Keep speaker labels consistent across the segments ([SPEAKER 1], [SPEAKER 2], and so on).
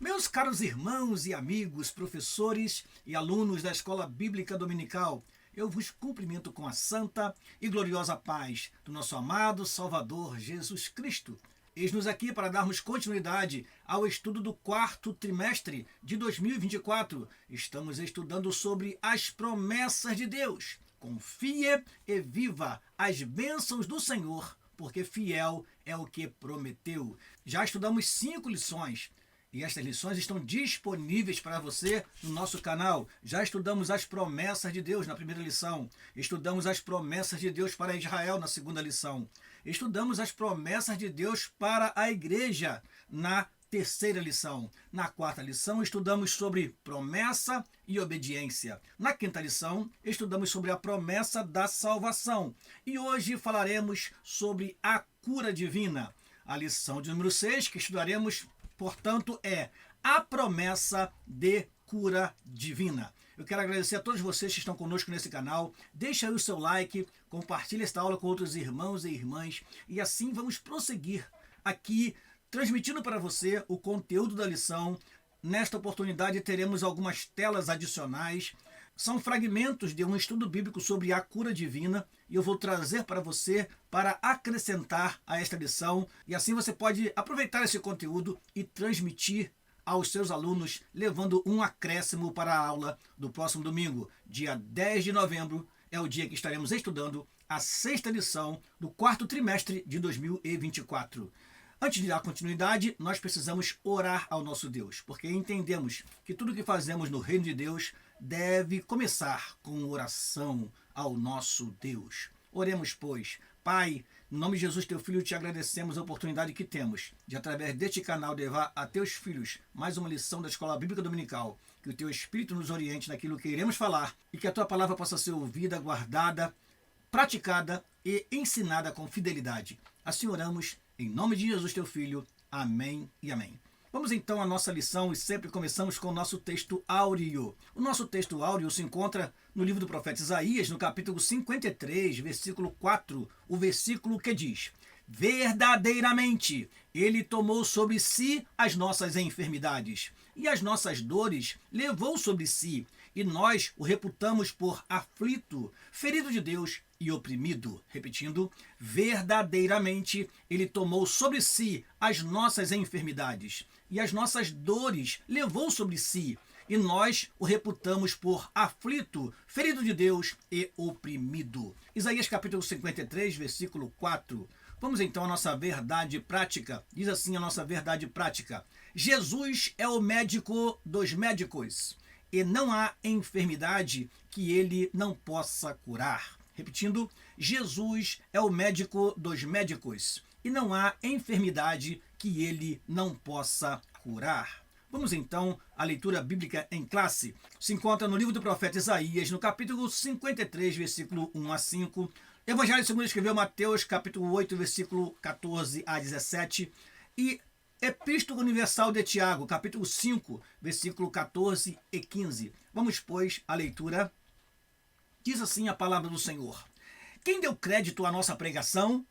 [SPEAKER 1] Meus caros irmãos e amigos, professores e alunos da Escola Bíblica Dominical, eu vos cumprimento com a santa e gloriosa paz do nosso amado Salvador Jesus Cristo. Eis-nos aqui para darmos continuidade ao estudo do quarto trimestre de 2024. Estamos estudando sobre as promessas de Deus. Confie e viva as bênçãos do Senhor, porque fiel é o que prometeu. Já estudamos 5 lições. E estas lições estão disponíveis para você no nosso canal. Já estudamos as promessas de Deus na primeira lição. Estudamos as promessas de Deus para Israel na segunda lição. Estudamos as promessas de Deus para a igreja na terceira lição. Na quarta lição, estudamos sobre promessa e obediência. Na quinta lição, estudamos sobre a promessa da salvação. E hoje falaremos sobre a cura divina. A lição de número 6, que estudaremos, portanto, é a promessa de cura divina. Eu quero agradecer a todos vocês que estão conosco nesse canal. Deixa aí o seu like, compartilhe esta aula com outros irmãos e irmãs e assim vamos prosseguir aqui, transmitindo para você o conteúdo da lição. Nesta oportunidade teremos algumas telas adicionais. São fragmentos de um estudo bíblico sobre a cura divina e eu vou trazer para você para acrescentar a esta lição. E assim você pode aproveitar esse conteúdo e transmitir aos seus alunos, levando um acréscimo para a aula do próximo domingo. Dia 10 de novembro é o dia que estaremos estudando a sexta lição do quarto trimestre de 2024. Antes de dar continuidade, nós precisamos orar ao nosso Deus, porque entendemos que tudo que fazemos no reino de Deus deve começar com oração ao nosso Deus. Oremos, pois. Pai, em nome de Jesus, teu Filho, te agradecemos a oportunidade que temos de, através deste canal, levar a teus filhos mais uma lição da Escola Bíblica Dominical. Que o teu Espírito nos oriente naquilo que iremos falar e que a tua palavra possa ser ouvida, guardada, praticada e ensinada com fidelidade. Assim oramos, em nome de Jesus, teu Filho. Amém e amém. Vamos então à nossa lição e sempre começamos com o nosso texto áureo. O nosso texto áureo se encontra no livro do profeta Isaías, no capítulo 53, versículo 4, o versículo que diz: verdadeiramente, ele tomou sobre si as nossas enfermidades e as nossas dores levou sobre si, e nós o reputamos por aflito, ferido de Deus e oprimido. Repetindo, verdadeiramente ele tomou sobre si as nossas enfermidades e as nossas dores levou sobre si, e nós o reputamos por aflito, ferido de Deus e oprimido. Isaías capítulo 53, versículo 4. Vamos então à nossa verdade prática. Diz assim a nossa verdade prática: Jesus é o médico dos médicos, e não há enfermidade que ele não possa curar. Repetindo, Jesus é o médico dos médicos, e não há enfermidade que ele não possa curar. Vamos então à leitura bíblica em classe. Se encontra no livro do profeta Isaías, no capítulo 53, versículo 1 a 5. Evangelho segundo escreveu Mateus, capítulo 8, versículo 14 a 17. E Epístola Universal de Tiago, capítulo 5, versículo 14 e 15. Vamos, pois, à leitura. Diz assim a palavra do Senhor: quem deu crédito à nossa pregação?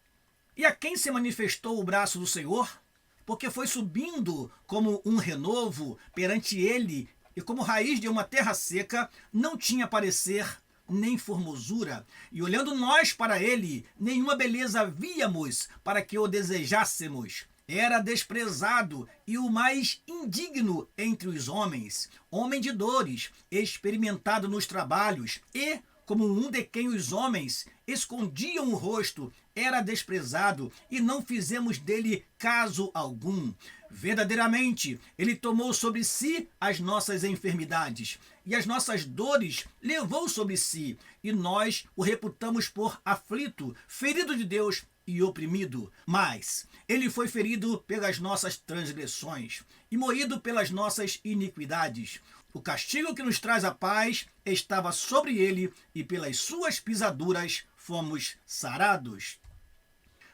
[SPEAKER 1] E a quem se manifestou o braço do Senhor? Porque foi subindo como um renovo perante ele, e como raiz de uma terra seca, não tinha parecer nem formosura. E olhando nós para ele, nenhuma beleza víamos para que o desejássemos. Era desprezado e o mais indigno entre os homens, homem de dores, experimentado nos trabalhos, e, como um de quem os homens escondiam o rosto, era desprezado e não fizemos dele caso algum. Verdadeiramente, ele tomou sobre si as nossas enfermidades e as nossas dores levou sobre si, e nós o reputamos por aflito, ferido de Deus e oprimido. Mas ele foi ferido pelas nossas transgressões e moído pelas nossas iniquidades. O castigo que nos traz a paz estava sobre ele, e pelas suas pisaduras fomos sarados.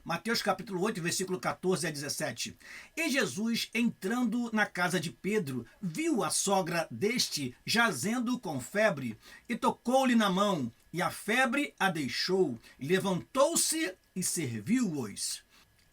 [SPEAKER 1] Mateus capítulo 8, versículo 14 a 17. E Jesus, entrando na casa de Pedro, viu a sogra deste jazendo com febre, e tocou-lhe na mão, e a febre a deixou, e levantou-se e serviu-os.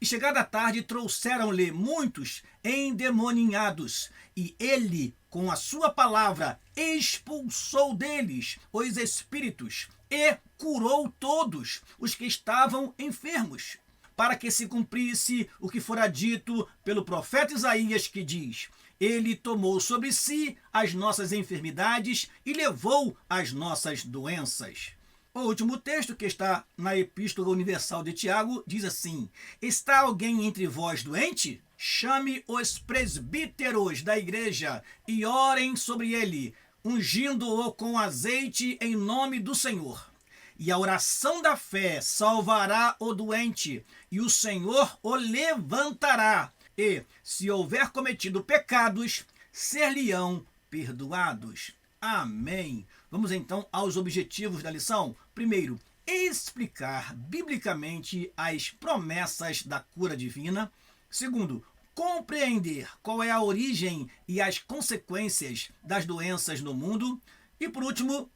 [SPEAKER 1] E chegada a tarde, trouxeram-lhe muitos endemoninhados, e ele, com a sua palavra, expulsou deles os espíritos e curou todos os que estavam enfermos, para que se cumprisse o que fora dito pelo profeta Isaías, que diz: ele tomou sobre si as nossas enfermidades e levou as nossas doenças. O último texto, que está na Epístola Universal de Tiago, diz assim: está alguém entre vós doente? Chame os presbíteros da igreja e orem sobre ele, ungindo-o com azeite em nome do Senhor. E a oração da fé salvará o doente, e o Senhor o levantará. E, se houver cometido pecados, ser-lhe-ão perdoados. Amém. Vamos então aos objetivos da lição. Primeiro, explicar biblicamente as promessas da cura divina. Segundo, compreender qual é a origem e as consequências das doenças no mundo. E por último,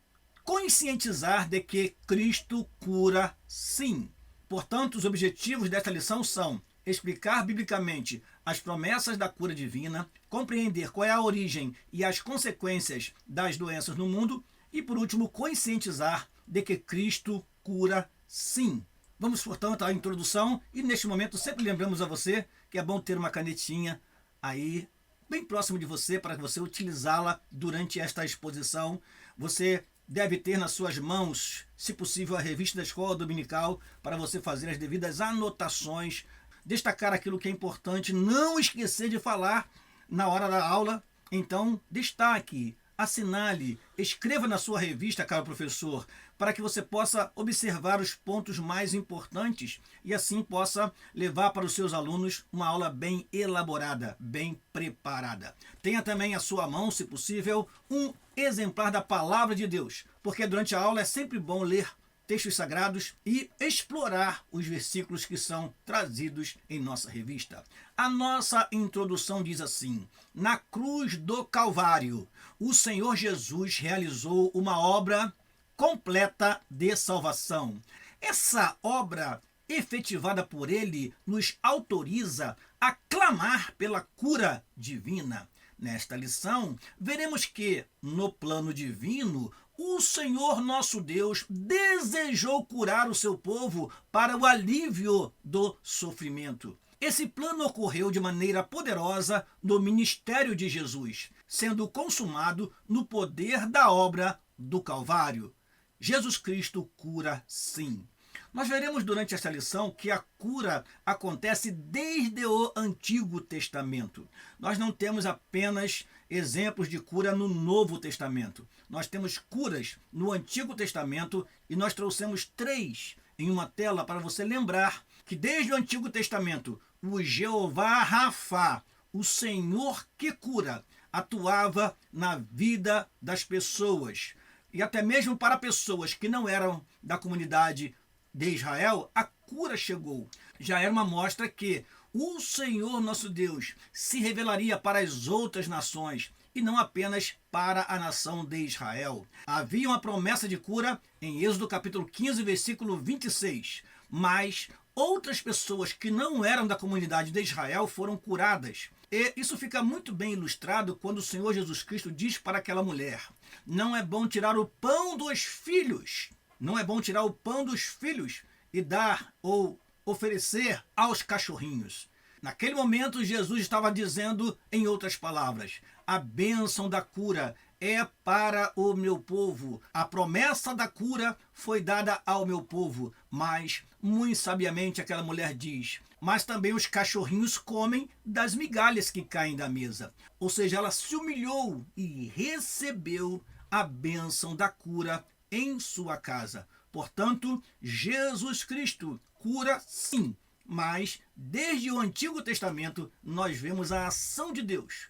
[SPEAKER 1] conscientizar de que Cristo cura sim. Portanto, os objetivos desta lição são explicar biblicamente as promessas da cura divina, compreender qual é a origem e as consequências das doenças no mundo e, por último, conscientizar de que Cristo cura sim. Vamos, portanto, à introdução e, neste momento, sempre lembramos a você que é bom ter uma canetinha aí bem próximo de você para você utilizá-la durante esta exposição. Você deve ter nas suas mãos, se possível, a revista da Escola Dominical para você fazer as devidas anotações, destacar aquilo que é importante, não esquecer de falar na hora da aula. Então, destaque, assinale, escreva na sua revista, caro professor, para que você possa observar os pontos mais importantes e assim possa levar para os seus alunos uma aula bem elaborada, bem preparada. Tenha também à sua mão, se possível, um exemplar da Palavra de Deus, porque durante a aula é sempre bom ler textos sagrados e explorar os versículos que são trazidos em nossa revista. A nossa introdução diz assim: na cruz do Calvário, o Senhor Jesus realizou uma obra completa de salvação. Essa obra efetivada por ele nos autoriza a clamar pela cura divina. Nesta lição, veremos que, no plano divino, o Senhor nosso Deus desejou curar o seu povo para o alívio do sofrimento. Esse plano ocorreu de maneira poderosa no ministério de Jesus, sendo consumado no poder da obra do Calvário. Jesus Cristo cura sim. Nós veremos durante esta lição que a cura acontece desde o Antigo Testamento. Nós não temos apenas exemplos de cura no Novo Testamento. Nós temos curas no Antigo Testamento e nós trouxemos 3 em uma tela para você lembrar que desde o Antigo Testamento o Jeová Rafá, o Senhor que cura, atuava na vida das pessoas. E até mesmo para pessoas que não eram da comunidade de Israel, a cura chegou. Já era uma mostra que o Senhor nosso Deus se revelaria para as outras nações e não apenas para a nação de Israel. Havia uma promessa de cura em Êxodo capítulo 15, versículo 26. Mas outras pessoas que não eram da comunidade de Israel foram curadas. E isso fica muito bem ilustrado quando o Senhor Jesus Cristo diz para aquela mulher: não é bom tirar o pão dos filhos. Não é bom tirar o pão dos filhos e dar ou oferecer aos cachorrinhos. Naquele momento, Jesus estava dizendo, em outras palavras, a bênção da cura é para o meu povo. A promessa da cura foi dada ao meu povo. Mas, muito sabiamente, aquela mulher diz: mas também os cachorrinhos comem das migalhas que caem da mesa. Ou seja, ela se humilhou e recebeu a bênção da cura em sua casa. Portanto, Jesus Cristo cura sim, mas desde o Antigo Testamento nós vemos a ação de Deus,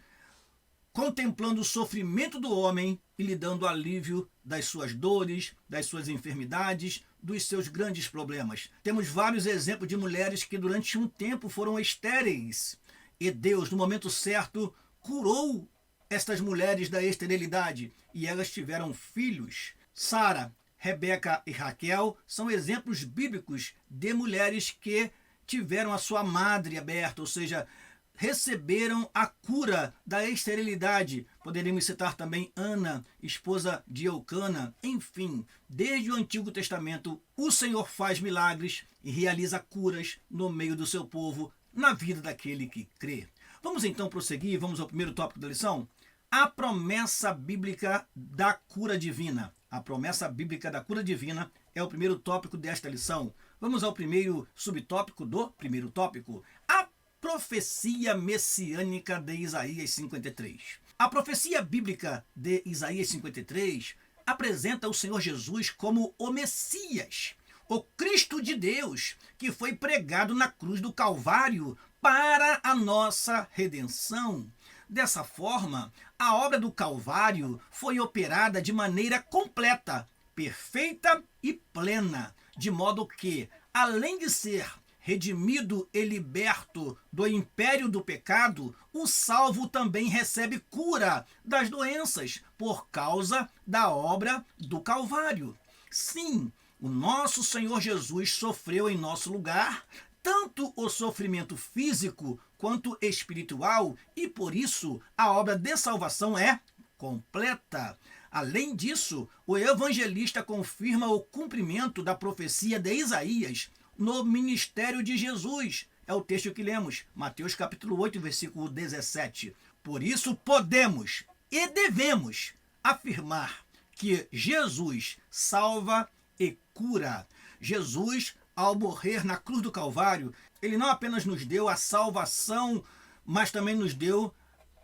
[SPEAKER 1] contemplando o sofrimento do homem e lhe dando alívio das suas dores, das suas enfermidades, dos seus grandes problemas. Temos vários exemplos de mulheres que durante um tempo foram estéreis e Deus, no momento certo, curou estas mulheres da esterilidade e elas tiveram filhos. Sara, Rebeca e Raquel são exemplos bíblicos de mulheres que tiveram a sua madre aberta, ou seja, receberam a cura da esterilidade. Poderíamos citar também Ana, esposa de Eucana. Enfim, desde o Antigo Testamento, o Senhor faz milagres e realiza curas no meio do seu povo, na vida daquele que crê. Vamos então prosseguir, vamos ao primeiro tópico da lição. A promessa bíblica da cura divina. A promessa bíblica da cura divina é o primeiro tópico desta lição. Vamos ao primeiro subtópico do primeiro tópico. A profecia messiânica de Isaías 53. A profecia bíblica de Isaías 53 apresenta o Senhor Jesus como o Messias, o Cristo de Deus, que foi pregado na cruz do Calvário para a nossa redenção. Dessa forma, a obra do Calvário foi operada de maneira completa, perfeita e plena, de modo que, além de ser redimido e liberto do império do pecado, o salvo também recebe cura das doenças por causa da obra do Calvário. Sim, o nosso Senhor Jesus sofreu em nosso lugar tanto o sofrimento físico quanto espiritual e, por isso, a obra de salvação é completa. Além disso, o evangelista confirma o cumprimento da profecia de Isaías no ministério de Jesus. É o texto que lemos, Mateus capítulo 8, versículo 17. Por isso podemos e devemos afirmar que Jesus salva e cura. Jesus, ao morrer na cruz do Calvário, ele não apenas nos deu a salvação, mas também nos deu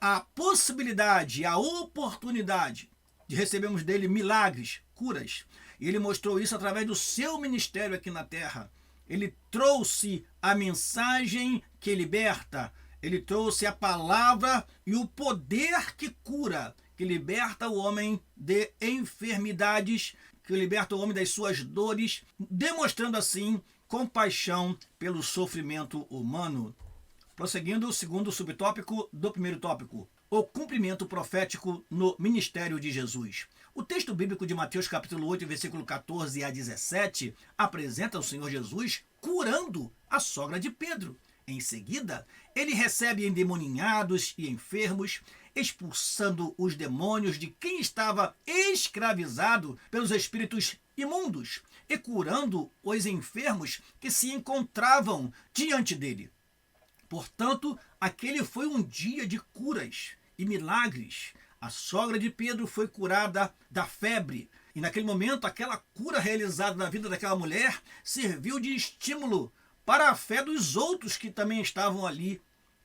[SPEAKER 1] a possibilidade, a oportunidade de recebermos dele milagres, curas. E ele mostrou isso através do seu ministério aqui na terra. Ele trouxe a mensagem que liberta, ele trouxe a palavra e o poder que cura, que liberta o homem de enfermidades, que liberta o homem das suas dores, demonstrando assim compaixão pelo sofrimento humano. Prosseguindo, o segundo subtópico do primeiro tópico, o cumprimento profético no ministério de Jesus. O texto bíblico de Mateus capítulo 8, versículo 14 a 17, apresenta o Senhor Jesus curando a sogra de Pedro. Em seguida, ele recebe endemoninhados e enfermos, expulsando os demônios de quem estava escravizado pelos espíritos imundos e curando os enfermos que se encontravam diante dele. Portanto, aquele foi um dia de curas e milagres. A sogra de Pedro foi curada da febre. E naquele momento, aquela cura realizada na vida daquela mulher serviu de estímulo para a fé dos outros que também estavam ali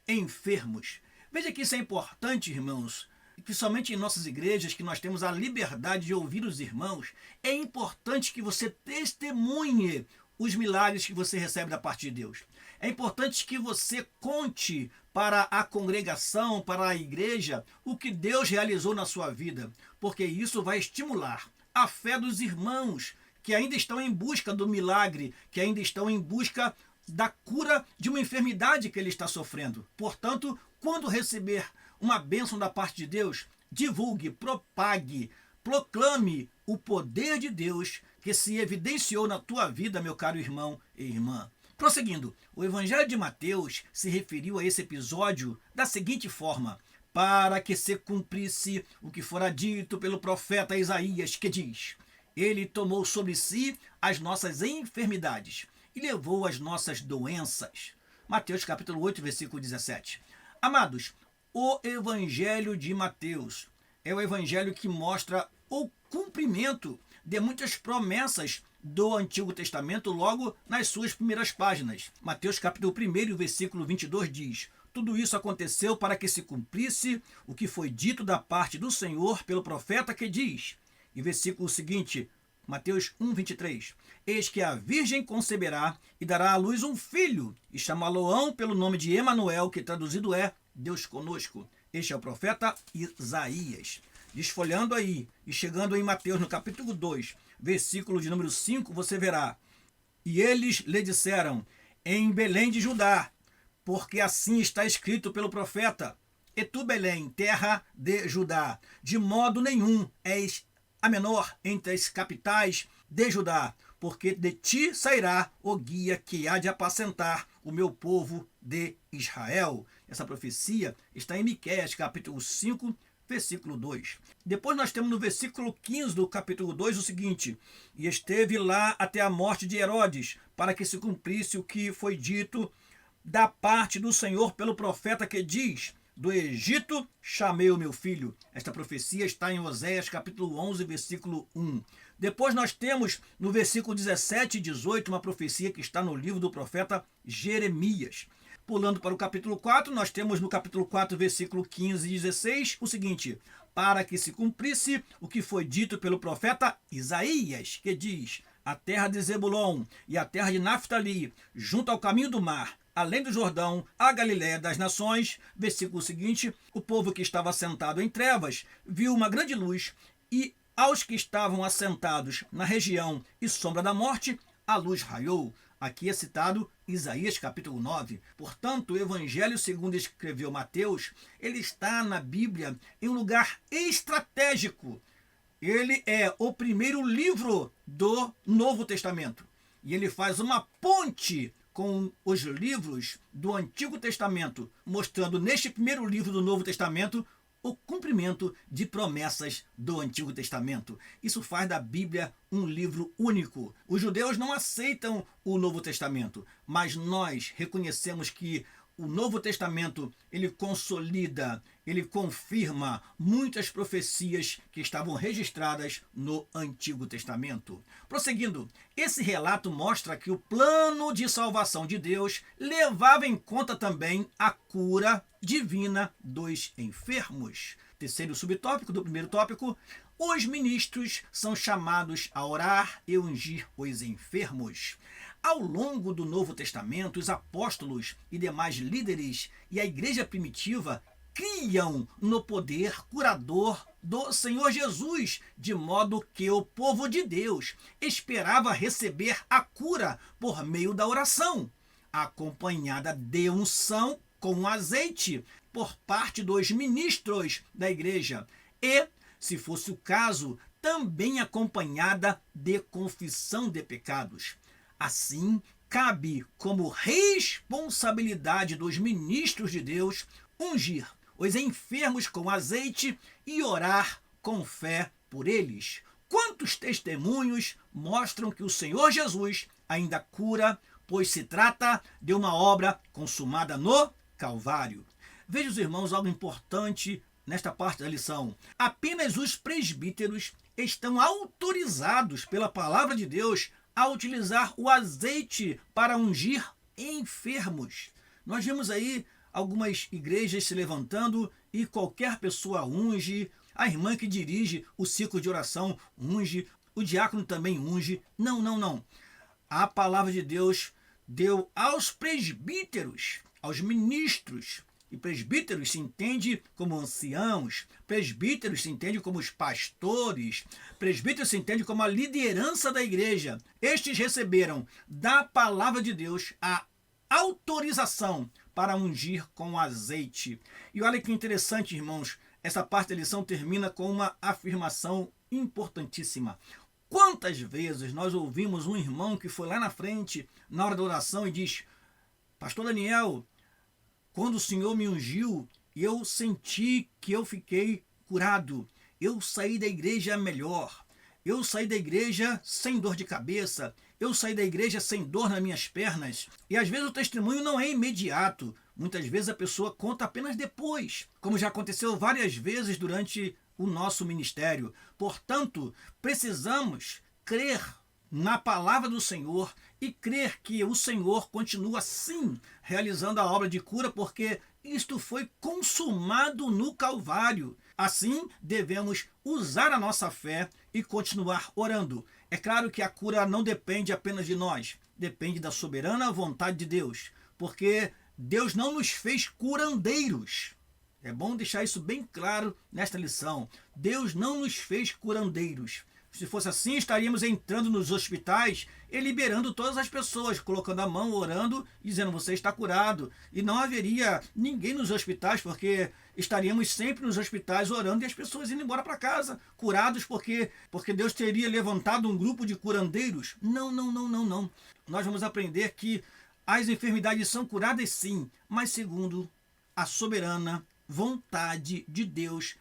[SPEAKER 1] enfermos. Veja que isso é importante, irmãos, que somente em nossas igrejas, que nós temos a liberdade de ouvir os irmãos, é importante que você testemunhe os milagres que você recebe da parte de Deus. É importante que você conte para a congregação, para a igreja, o que Deus realizou na sua vida, porque isso vai estimular a fé dos irmãos que ainda estão em busca do milagre, que ainda estão em busca da cura de uma enfermidade que ele está sofrendo. Portanto, quando receber uma bênção da parte de Deus, divulgue, propague, proclame o poder de Deus que se evidenciou na tua vida, meu caro irmão e irmã. Prosseguindo, o Evangelho de Mateus se referiu a esse episódio da seguinte forma: para que se cumprisse o que fora dito pelo profeta Isaías, que diz: ele tomou sobre si as nossas enfermidades e levou as nossas doenças. Mateus capítulo 8, versículo 17. Amados, o Evangelho de Mateus é o Evangelho que mostra o cumprimento de muitas promessas do Antigo Testamento logo nas suas primeiras páginas. Mateus capítulo 1, versículo 22 diz: tudo isso aconteceu para que se cumprisse o que foi dito da parte do Senhor pelo profeta que diz. E versículo seguinte, Mateus 1, 23. Eis que a virgem conceberá e dará à luz um filho, e chamá-lo-ão pelo nome de Emanuel, que traduzido é Deus conosco. Este é o profeta Isaías. Desfolhando aí e chegando em Mateus no capítulo 2, versículo de número 5, você verá: e eles lhe disseram, em Belém de Judá, porque assim está escrito pelo profeta: e tu, Belém, terra de Judá, de modo nenhum és a menor entre as capitais de Judá, porque de ti sairá o guia que há de apacentar o meu povo de Israel. Essa profecia está em Miqueias, capítulo 5, versículo 2. Depois nós temos no versículo 15 do capítulo 2 o seguinte: e esteve lá até a morte de Herodes, para que se cumprisse o que foi dito da parte do Senhor pelo profeta que diz: do Egito chamei o meu filho. Esta profecia está em Oséias capítulo 11, versículo 1. Depois nós temos no versículo 17 e 18 uma profecia que está no livro do profeta Jeremias. Pulando para o capítulo 4, nós temos no capítulo 4, versículo 15 e 16, o seguinte: para que se cumprisse o que foi dito pelo profeta Isaías, que diz: a terra de Zebulon e a terra de Naftali, junto ao caminho do mar, além do Jordão, a Galiléia das nações. Versículo seguinte: o povo que estava assentado em trevas viu uma grande luz, e aos que estavam assentados na região e sombra da morte, a luz raiou. Aqui é citado Isaías capítulo 9. Portanto, o Evangelho segundo escreveu Mateus, ele está na Bíblia em um lugar estratégico. Ele é o primeiro livro do Novo Testamento. E ele faz uma ponte com os livros do Antigo Testamento, mostrando neste primeiro livro do Novo Testamento o cumprimento de promessas do Antigo Testamento. Isso faz da Bíblia um livro único. Os judeus não aceitam o Novo Testamento, mas nós reconhecemos que o Novo Testamento, ele consolida, ele confirma muitas profecias que estavam registradas no Antigo Testamento. Prosseguindo, esse relato mostra que o plano de salvação de Deus levava em conta também a cura divina dos enfermos. Terceiro subtópico do primeiro tópico: os ministros são chamados a orar e ungir os enfermos. Ao longo do Novo Testamento, os apóstolos e demais líderes e a igreja primitiva criam no poder curador do Senhor Jesus, de modo que o povo de Deus esperava receber a cura por meio da oração, acompanhada de unção com azeite por parte dos ministros da igreja e, se fosse o caso, também acompanhada de confissão de pecados. Assim, cabe como responsabilidade dos ministros de Deus ungir os enfermos com azeite e orar com fé por eles. Quantos testemunhos mostram que o Senhor Jesus ainda cura, pois se trata de uma obra consumada no Calvário. Veja, os irmãos, algo importante nesta parte da lição. Apenas os presbíteros estão autorizados pela palavra de Deus a utilizar o azeite para ungir enfermos. Nós vemos aí algumas igrejas se levantando e qualquer pessoa unge, a irmã que dirige o ciclo de oração unge, o diácono também unge. Não. A palavra de Deus deu aos presbíteros, aos ministros. E presbíteros se entende como anciãos, presbíteros se entende como os pastores, presbíteros se entende como a liderança da igreja. Estes receberam da palavra de Deus a autorização para ungir com azeite. E olha que interessante, irmãos, essa parte da lição termina com uma afirmação importantíssima. Quantas vezes nós ouvimos um irmão que foi lá na frente, na hora da oração, e diz: Pastor Daniel, quando o Senhor me ungiu, eu senti que eu fiquei curado. Eu saí da igreja melhor. Eu saí da igreja sem dor de cabeça. Eu saí da igreja sem dor nas minhas pernas. E às vezes o testemunho não é imediato. Muitas vezes a pessoa conta apenas depois, como já aconteceu várias vezes durante o nosso ministério. Portanto, precisamos crer na palavra do Senhor e crer que o Senhor continua sim realizando a obra de cura, porque isto foi consumado no Calvário. Assim, devemos usar a nossa fé e continuar orando. É claro que a cura não depende apenas de nós, depende da soberana vontade de Deus, porque Deus não nos fez curandeiros. É bom deixar isso bem claro nesta lição. Deus não nos fez curandeiros. Se fosse assim, estaríamos entrando nos hospitais e liberando todas as pessoas, colocando a mão, orando, dizendo: você está curado. E não haveria ninguém nos hospitais, porque estaríamos sempre nos hospitais orando e as pessoas indo embora para casa, curados, porque Deus teria levantado um grupo de curandeiros. Não. Nós vamos aprender que As enfermidades são curadas sim, mas segundo a soberana vontade de Deus,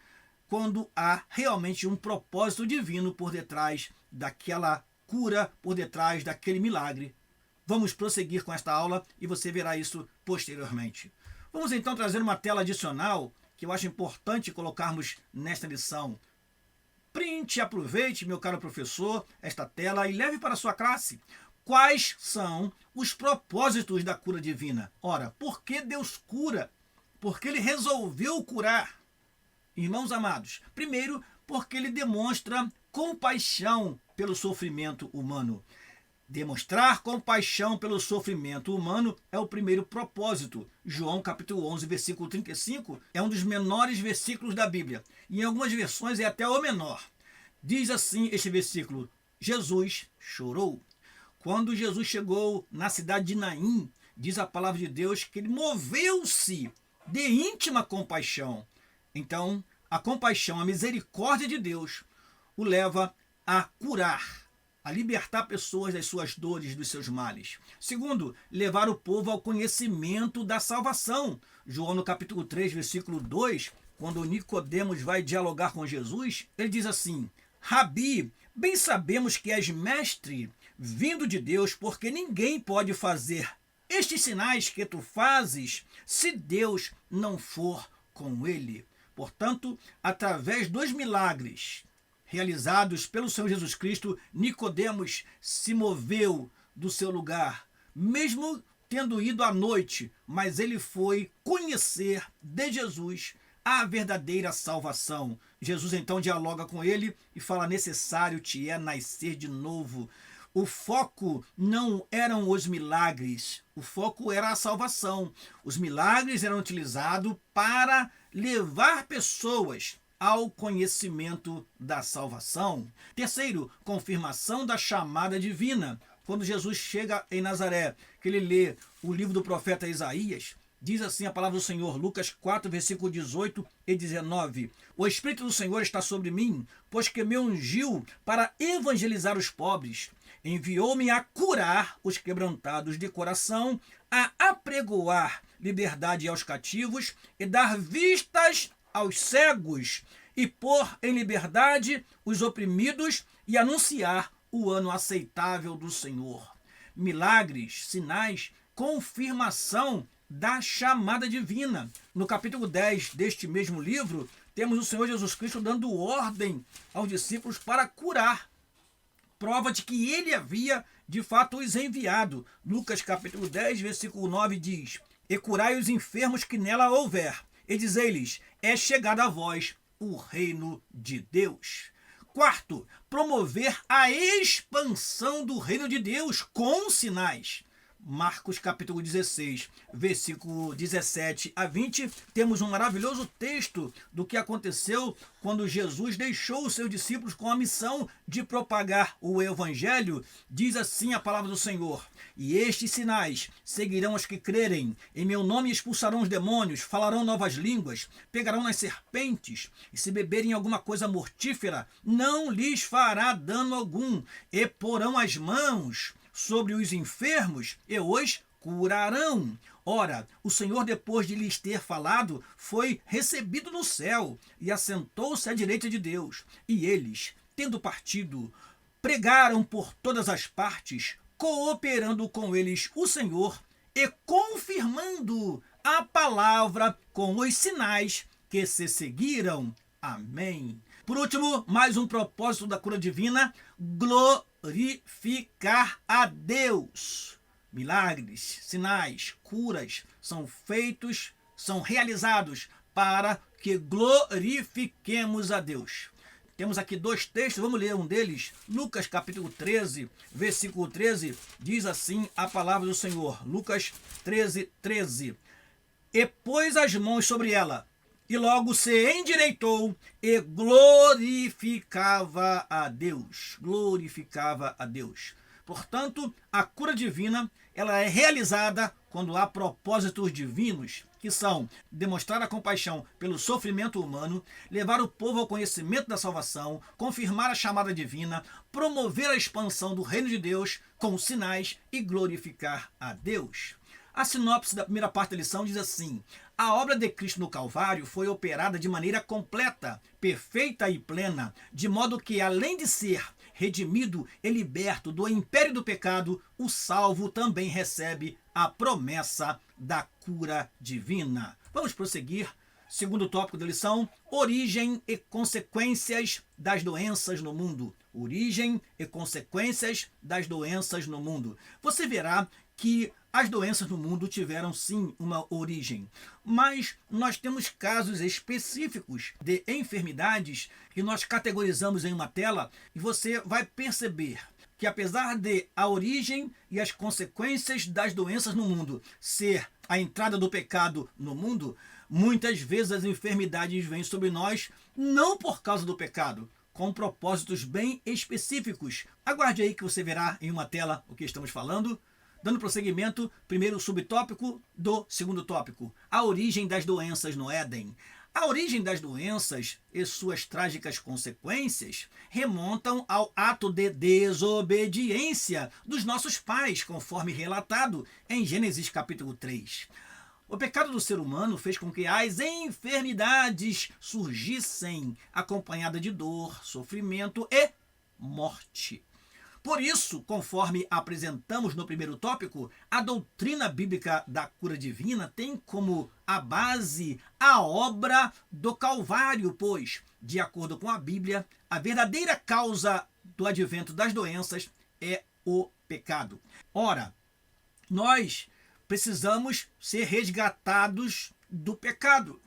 [SPEAKER 1] quando há realmente um propósito divino por detrás daquela cura, por detrás daquele milagre. Vamos prosseguir com esta aula e você verá isso posteriormente. Vamos então trazer uma tela adicional que eu acho importante colocarmos nesta lição. Printe e aproveite, meu caro professor, esta tela e leve para a sua classe. Quais são os propósitos da cura divina? Ora, por que Deus cura? Porque Ele resolveu curar. Irmãos amados, primeiro, porque Ele demonstra compaixão pelo sofrimento humano. Demonstrar compaixão pelo sofrimento humano é o primeiro propósito. João capítulo 11, versículo 35, é um dos menores versículos da Bíblia. Em algumas versões é até o menor. Diz assim este versículo: Jesus chorou. Quando Jesus chegou na cidade de Naim, diz a palavra de Deus que ele moveu-se de íntima compaixão. Então, a compaixão, a misericórdia de Deus o leva a curar, a libertar pessoas das suas dores, dos seus males. Segundo, levar o povo ao conhecimento da salvação. João no capítulo 3, versículo 2, quando Nicodemos vai dialogar com Jesus, ele diz assim: Rabi, bem sabemos que és mestre, vindo de Deus, porque ninguém pode fazer estes sinais que tu fazes se Deus não for com ele. Portanto, através dos milagres realizados pelo Senhor Jesus Cristo, Nicodemos se moveu do seu lugar, mesmo tendo ido à noite, mas ele foi conhecer de Jesus a verdadeira salvação. Jesus então dialoga com ele e fala: necessário te é nascer de novo. O foco não eram os milagres, o foco era a salvação. Os milagres eram utilizados para levar pessoas ao conhecimento da salvação. Terceiro, confirmação da chamada divina. Quando Jesus chega em Nazaré, que ele lê o livro do profeta Isaías, diz assim a palavra do Senhor, Lucas 4, versículo 18 e 19. O Espírito do Senhor está sobre mim, pois que me ungiu para evangelizar os pobres. Enviou-me a curar os quebrantados de coração, a apregoar liberdade aos cativos e dar vistas aos cegos, e pôr em liberdade os oprimidos e anunciar o ano aceitável do Senhor. Milagres, sinais, confirmação da chamada divina. No capítulo 10 deste mesmo livro, temos o Senhor Jesus Cristo dando ordem aos discípulos para curar. Prova de que ele havia, de fato, os enviado. Lucas capítulo 10, versículo 9 diz: E curai os enfermos que nela houver, e dizei-lhes: é chegado a vós o reino de Deus. Quarto, promover a expansão do reino de Deus com sinais. Marcos capítulo 16, versículo 17 a 20, temos um maravilhoso texto do que aconteceu quando Jesus deixou os seus discípulos com a missão de propagar o evangelho. Diz assim a palavra do Senhor: e estes sinais seguirão os que crerem. Em meu nome expulsarão os demônios, falarão novas línguas, pegarão nas serpentes, e se beberem alguma coisa mortífera, não lhes fará dano algum, e porão as mãos sobre os enfermos e os curarão. Ora, o Senhor, depois de lhes ter falado, foi recebido no céu e assentou-se à direita de Deus. E eles, tendo partido, pregaram por todas as partes, cooperando com eles o Senhor e confirmando a palavra com os sinais que se seguiram. Amém. Por último, mais um propósito da cura divina: glorificar a Deus. Milagres, sinais, curas são feitos, são realizados para que glorifiquemos a Deus. Temos aqui dois textos, vamos ler um deles. Lucas capítulo 13, versículo 13, diz assim a palavra do Senhor. Lucas 13, 13. E pôs as mãos sobre ela, e logo se endireitou e glorificava a Deus. Glorificava a Deus. Portanto, a cura divina, ela é realizada quando há propósitos divinos. que são demonstrar a compaixão pelo sofrimento humano, levar o povo ao conhecimento da salvação, confirmar a chamada divina, promover a expansão do reino de Deus com sinais e glorificar a Deus. A sinopse da primeira parte da lição diz assim: a obra de Cristo no Calvário foi operada de maneira completa, perfeita e plena, de modo que, além de ser redimido e liberto do império do pecado, o salvo também recebe a promessa da cura divina. Vamos prosseguir. Segundo tópico da lição: origem e consequências das doenças no mundo. Origem e consequências das doenças no mundo. Você verá que as doenças no mundo tiveram sim uma origem, mas nós temos casos específicos de enfermidades que nós categorizamos em uma tela e você vai perceber que, apesar de a origem e as consequências das doenças no mundo ser a entrada do pecado no mundo, muitas vezes as enfermidades vêm sobre nós não por causa do pecado, com propósitos bem específicos. Aguarde aí que você verá em uma tela o que estamos falando. Dando prosseguimento, primeiro subtópico do segundo tópico: a origem das doenças no Éden. A origem das doenças e suas trágicas consequências remontam ao ato de desobediência dos nossos pais, conforme relatado em Gênesis capítulo 3. O pecado do ser humano fez com que as enfermidades surgissem, acompanhadas de dor, sofrimento e morte. Por isso, conforme apresentamos no primeiro tópico, a doutrina bíblica da cura divina tem como a base a obra do Calvário, pois, de acordo com a Bíblia, a verdadeira causa do advento das doenças é o pecado. Ora, nós precisamos ser resgatados do pecado.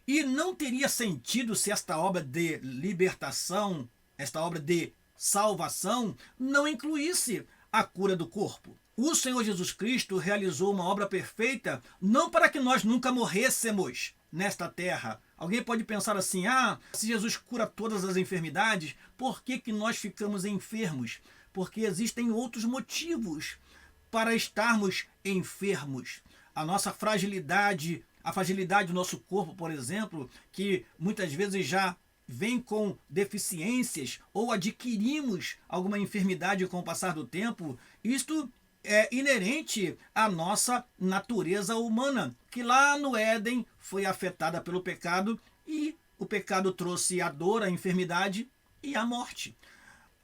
[SPEAKER 1] E não teria sentido se esta obra de libertação, esta obra de salvação, não incluísse a cura do corpo. O Senhor Jesus Cristo realizou uma obra perfeita não para que nós nunca morrêssemos nesta terra. Alguém pode pensar assim: se Jesus cura todas as enfermidades, por que nós ficamos enfermos? Porque existem outros motivos para estarmos enfermos. A nossa fragilidade, a fragilidade do nosso corpo, por exemplo, que muitas vezes já vem com deficiências ou adquirimos alguma enfermidade com o passar do tempo, isto é inerente à nossa natureza humana, que lá no Éden foi afetada pelo pecado e o pecado trouxe a dor, a enfermidade e a morte.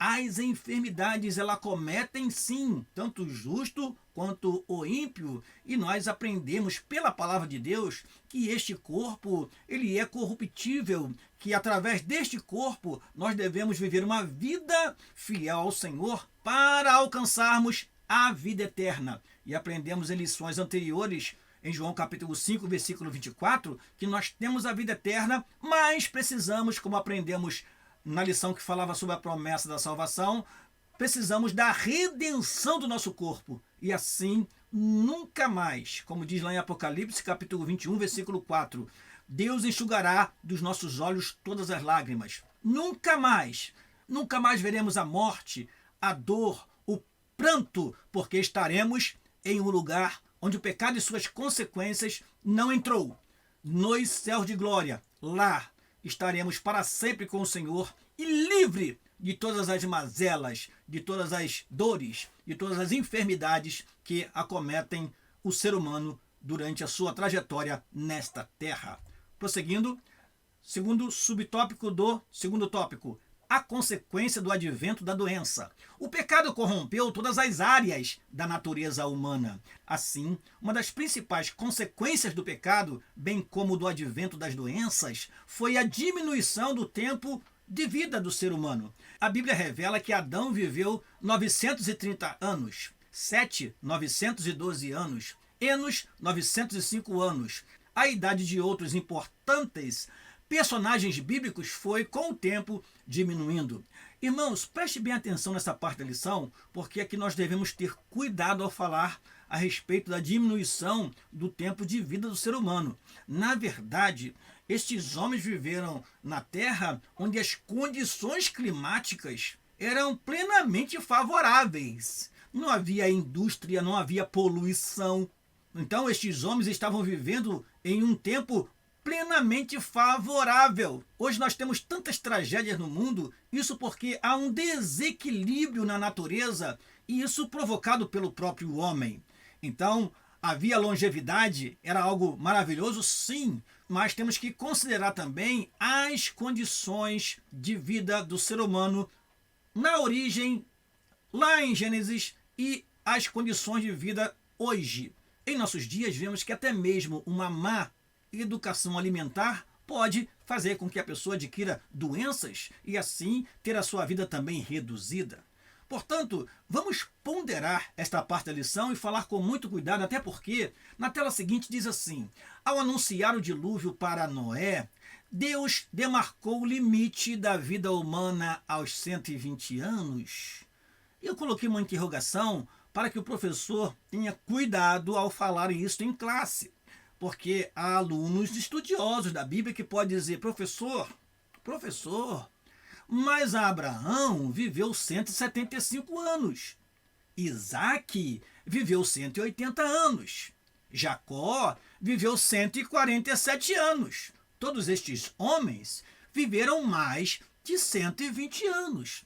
[SPEAKER 1] As enfermidades, elas acometem sim, tanto o justo quanto o ímpio, e nós aprendemos pela palavra de Deus que este corpo, ele é corruptível, que através deste corpo nós devemos viver uma vida fiel ao Senhor para alcançarmos a vida eterna. E aprendemos em lições anteriores, em João capítulo 5, versículo 24, que nós temos a vida eterna, mas precisamos, como aprendemos na lição que falava sobre a promessa da salvação, precisamos da redenção do nosso corpo. E assim, nunca mais, como diz lá em Apocalipse, capítulo 21, versículo 4, Deus enxugará dos nossos olhos todas as lágrimas. Nunca mais veremos a morte, a dor, o pranto, porque estaremos em um lugar onde o pecado e suas consequências não entrou. Nos céus de glória, lá estaremos para sempre com o Senhor e livre de todas as mazelas, de todas as dores, de todas as enfermidades que acometem o ser humano durante a sua trajetória nesta terra. Prosseguindo, segundo subtópico do segundo tópico: a consequência do advento da doença. O pecado corrompeu todas as áreas da natureza humana. Assim, uma das principais consequências do pecado, bem como do advento das doenças, foi a diminuição do tempo de vida do ser humano. A Bíblia revela que Adão viveu 930 anos, Sete, 912 anos, Enos, 905 anos. A idade de outros importantes personagens bíblicos foi, com o tempo, diminuindo. Irmãos, preste bem atenção nessa parte da lição, porque aqui nós devemos ter cuidado ao falar a respeito da diminuição do tempo de vida do ser humano. Na verdade, estes homens viveram na Terra onde as condições climáticas eram plenamente favoráveis. Não havia indústria, não havia poluição, Então, estes homens estavam vivendo em um tempo plenamente favorável. Hoje nós temos tantas tragédias no mundo, isso porque há um desequilíbrio na natureza e isso provocado pelo próprio homem. Então, havia longevidade, era algo maravilhoso, sim, mas temos que considerar também as condições de vida do ser humano na origem, lá em Gênesis, e as condições de vida hoje. Em nossos dias, vemos que até mesmo uma má educação alimentar pode fazer com que a pessoa adquira doenças e assim ter a sua vida também reduzida. Portanto, vamos ponderar esta parte da lição e falar com muito cuidado, até porque na tela seguinte diz assim: ao anunciar o dilúvio para Noé, Deus demarcou o limite da vida humana aos 120 anos. Eu coloquei uma interrogação para que o professor tenha cuidado ao falar isso em classe, porque há alunos estudiosos da Bíblia que podem dizer: professor, mas Abraão viveu 175 anos, Isaac viveu 180 anos, Jacó viveu 147 anos. Todos estes homens viveram mais de 120 anos.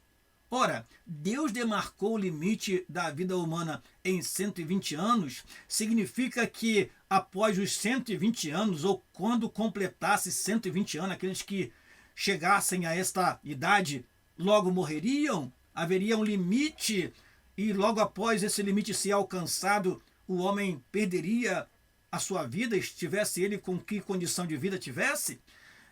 [SPEAKER 1] Ora, Deus demarcou o limite da vida humana em 120 anos, significa que após os 120 anos, ou quando completasse 120 anos, aqueles que chegassem a esta idade logo morreriam? Haveria um limite e logo após esse limite ser alcançado, o homem perderia a sua vida, estivesse ele com que condição de vida tivesse?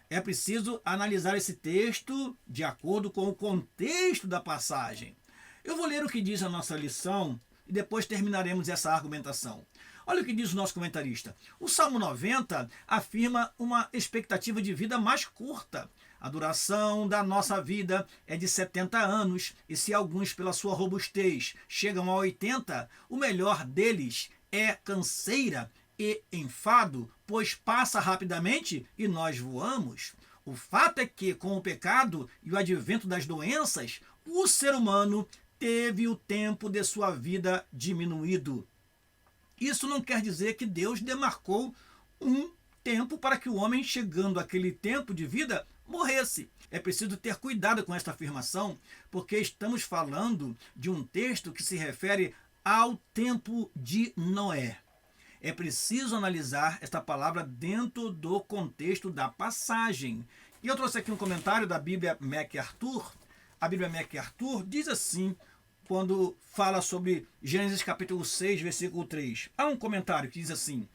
[SPEAKER 1] É preciso analisar esse texto de acordo com o contexto da passagem. Eu vou ler o que diz a nossa lição e depois terminaremos essa argumentação. Olha o que diz o nosso comentarista. O Salmo 90 afirma uma expectativa de vida mais curta. A duração da nossa vida é de 70 anos, e se alguns, pela sua robustez, chegam a 80, o melhor deles é canseira e enfado, pois passa rapidamente e nós voamos. O fato é que, com o pecado e o advento das doenças, o ser humano teve o tempo de sua vida diminuído. Isso não quer dizer que Deus demarcou um tempo para que o homem, chegando àquele tempo de vida, morresse. É preciso ter cuidado com esta afirmação, porque estamos falando de um texto que se refere ao tempo de Noé. É preciso analisar esta palavra dentro do contexto da passagem. E eu trouxe aqui um comentário da Bíblia MacArthur. A Bíblia MacArthur diz assim, quando fala sobre Gênesis capítulo 6, versículo 3. Há um comentário que diz assim: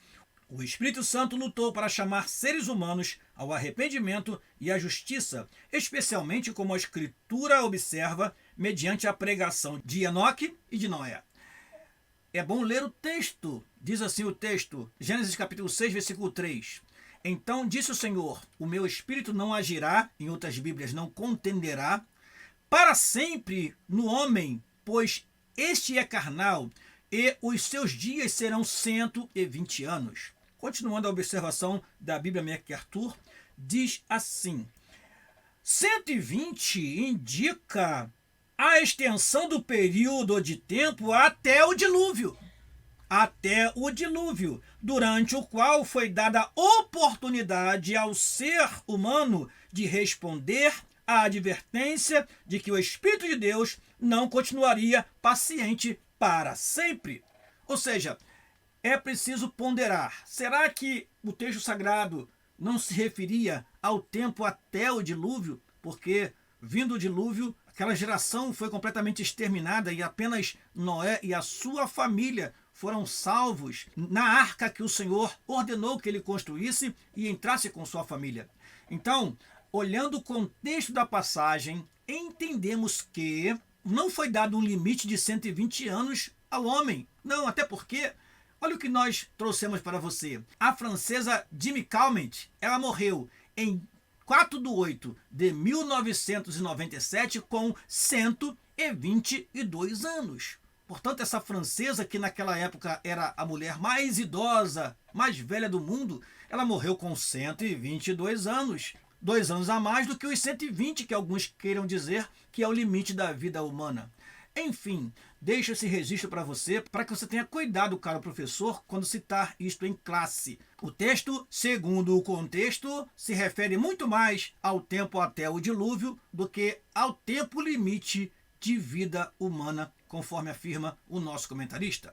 [SPEAKER 1] o Espírito Santo lutou para chamar seres humanos ao arrependimento e à justiça, especialmente como a Escritura observa, mediante a pregação de Enoque e de Noé. É bom ler o texto. Diz assim o texto, Gênesis capítulo 6, versículo 3. Então disse o Senhor: o meu espírito não agirá, em outras Bíblias, não contenderá, para sempre no homem, pois este é carnal, e os seus dias serão 120 anos. Continuando a observação da Bíblia MacArthur, diz assim: 120 indica a extensão do período de tempo até o dilúvio. Até o dilúvio, durante o qual foi dada oportunidade ao ser humano de responder à advertência de que o Espírito de Deus não continuaria paciente para sempre. Ou seja, é preciso ponderar. Será que o texto sagrado não se referia ao tempo até o dilúvio? Porque, vindo o dilúvio, aquela geração foi completamente exterminada e apenas Noé e a sua família foram salvos na arca que o Senhor ordenou que ele construísse e entrasse com sua família. Então, olhando o contexto da passagem, entendemos que não foi dado um limite de 120 anos ao homem. Não, até porque, olha o que nós trouxemos para você. A francesa Jimmy Calment, ela morreu em 4/8 de 1997 com 122 anos. Portanto, essa francesa, que naquela época era a mulher mais idosa, mais velha do mundo, ela morreu com 122 anos. 2 anos a mais do que os 120 que alguns queiram dizer que é o limite da vida humana. Enfim, deixo esse registro para você, para que você tenha cuidado, caro professor, quando citar isto em classe. O texto, segundo o contexto, se refere muito mais ao tempo até o dilúvio do que ao tempo limite de vida humana, conforme afirma o nosso comentarista.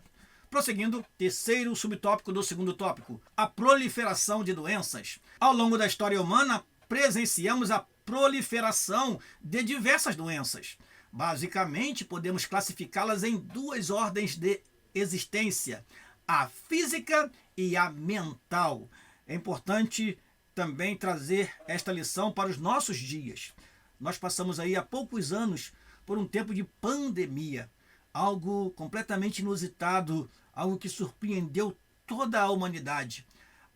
[SPEAKER 1] Prosseguindo, terceiro subtópico do segundo tópico, a proliferação de doenças. Ao longo da história humana, presenciamos a proliferação de diversas doenças. Basicamente, podemos classificá-las em duas ordens de existência, a física e a mental. É importante também trazer esta lição para os nossos dias. Nós passamos aí há poucos anos por um tempo de pandemia, algo completamente inusitado, algo que surpreendeu toda a humanidade.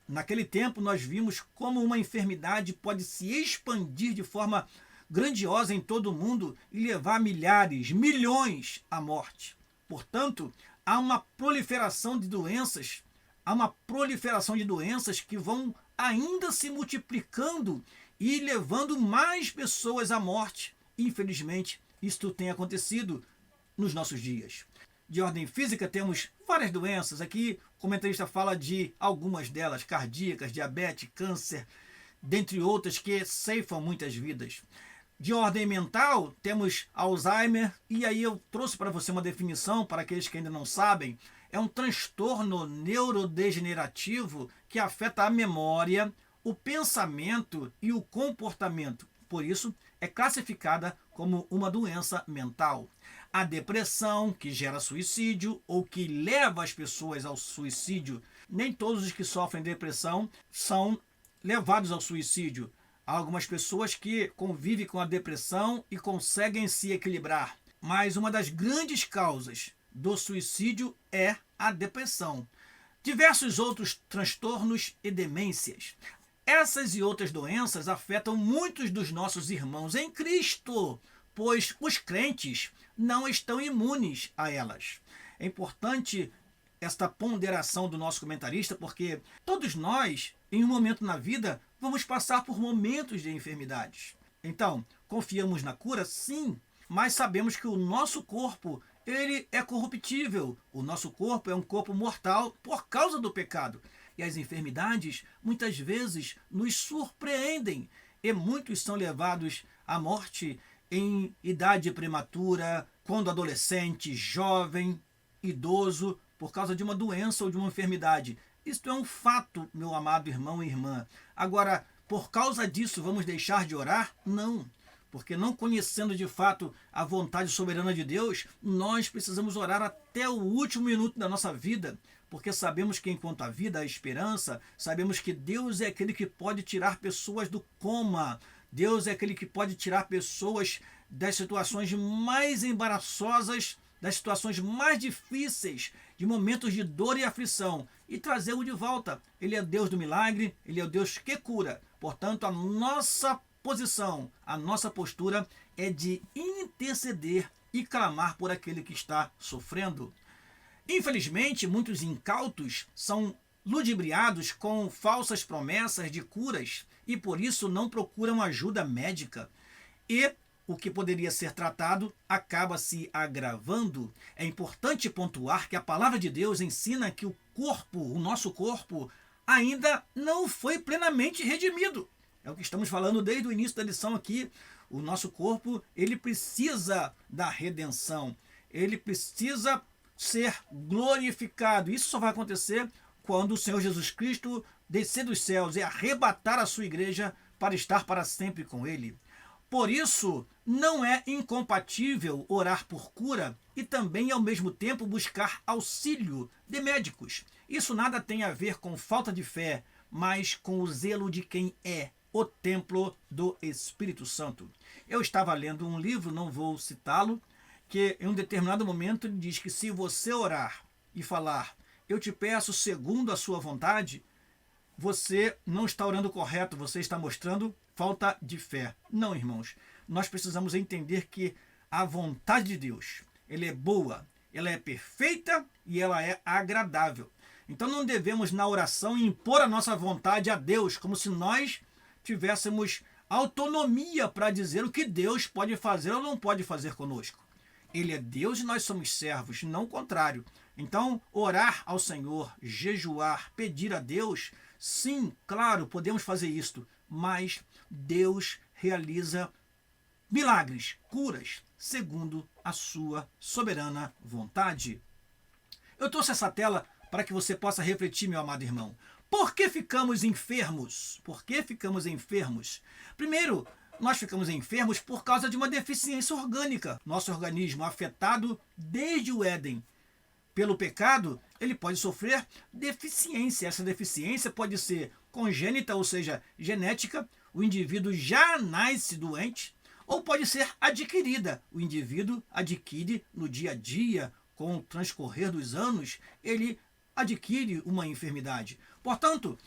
[SPEAKER 1] Naquele tempo, nós vimos como uma enfermidade pode se expandir de forma grandiosa em todo o mundo e levar milhares, milhões à morte. Portanto, há uma proliferação de doenças, que vão ainda se multiplicando e levando mais pessoas à morte. Infelizmente, isto tem acontecido nos nossos dias. De ordem física, temos várias doenças. Aqui o comentarista fala de algumas delas, cardíacas, diabetes, câncer, dentre outras que ceifam muitas vidas. De ordem mental, temos Alzheimer, e aí eu trouxe para você uma definição, para aqueles que ainda não sabem. É um transtorno neurodegenerativo que afeta a memória, o pensamento e o comportamento. Por isso, é classificada como uma doença mental. A depressão, que gera suicídio ou que leva as pessoas ao suicídio. Nem todos os que sofrem depressão são levados ao suicídio. Há algumas pessoas que convivem com a depressão e conseguem se equilibrar. Mas uma das grandes causas do suicídio é a depressão. Diversos outros transtornos e demências. Essas e outras doenças afetam muitos dos nossos irmãos em Cristo, pois os crentes não estão imunes a elas. É importante esta ponderação do nosso comentarista, porque todos nós, em um momento na vida, vamos passar por momentos de enfermidades. Então, confiamos na cura? Sim, mas sabemos que o nosso corpo, ele é corruptível. O nosso corpo é um corpo mortal por causa do pecado. E as enfermidades, muitas vezes, nos surpreendem. E muitos são levados à morte em idade prematura, quando adolescente, jovem, idoso, por causa de uma doença ou de uma enfermidade. Isto é um fato, meu amado irmão e irmã. Agora, por causa disso, vamos deixar de orar? Não. Porque não conhecendo de fato a vontade soberana de Deus, nós precisamos orar até o último minuto da nossa vida, porque sabemos que enquanto há vida, há esperança, sabemos que Deus é aquele que pode tirar pessoas do coma, Deus é aquele que pode tirar pessoas das situações mais embaraçosas, das situações mais difíceis, de momentos de dor e aflição, e trazê-lo de volta. Ele é Deus do milagre, Ele é o Deus que cura. Portanto, a nossa posição, a nossa postura é de interceder e clamar por aquele que está sofrendo. Infelizmente, muitos incautos são ludibriados com falsas promessas de curas e por isso não procuram ajuda médica. E o que poderia ser tratado acaba se agravando. É importante pontuar que a palavra de Deus ensina que o nosso corpo, ainda não foi plenamente redimido. É o que estamos falando desde o início da lição aqui. O nosso corpo, ele precisa da redenção. Ele precisa ser glorificado. Isso só vai acontecer quando o Senhor Jesus Cristo descer dos céus e arrebatar a sua igreja para estar para sempre com Ele. Por isso, não é incompatível orar por cura e também, ao mesmo tempo, buscar auxílio de médicos. Isso nada tem a ver com falta de fé, mas com o zelo de quem é o templo do Espírito Santo. Eu estava lendo um livro, não vou citá-lo, que em um determinado momento ele diz que se você orar e falar, eu te peço segundo a sua vontade, você não está orando correto, você está mostrando falta de fé. Não, irmãos, nós precisamos entender que a vontade de Deus, ela é boa, ela é perfeita e ela é agradável. Então não devemos na oração impor a nossa vontade a Deus, como se nós tivéssemos autonomia para dizer o que Deus pode fazer ou não pode fazer conosco. Ele é Deus e nós somos servos, não o contrário. Então, orar ao Senhor, jejuar, pedir a Deus, sim, claro, podemos fazer isto, mas Deus realiza milagres, curas, segundo a sua soberana vontade. Eu trouxe essa tela para que você possa refletir, meu amado irmão. Por que ficamos enfermos? Por que ficamos enfermos? Primeiro, nós ficamos enfermos por causa de uma deficiência orgânica. Nosso organismo afetado desde o Éden pelo pecado, ele pode sofrer deficiência. Essa deficiência pode ser congênita, ou seja, genética, o indivíduo já nasce doente, ou pode ser adquirida. O indivíduo adquire no dia a dia, com o transcorrer dos anos, ele adquire uma enfermidade. Portanto,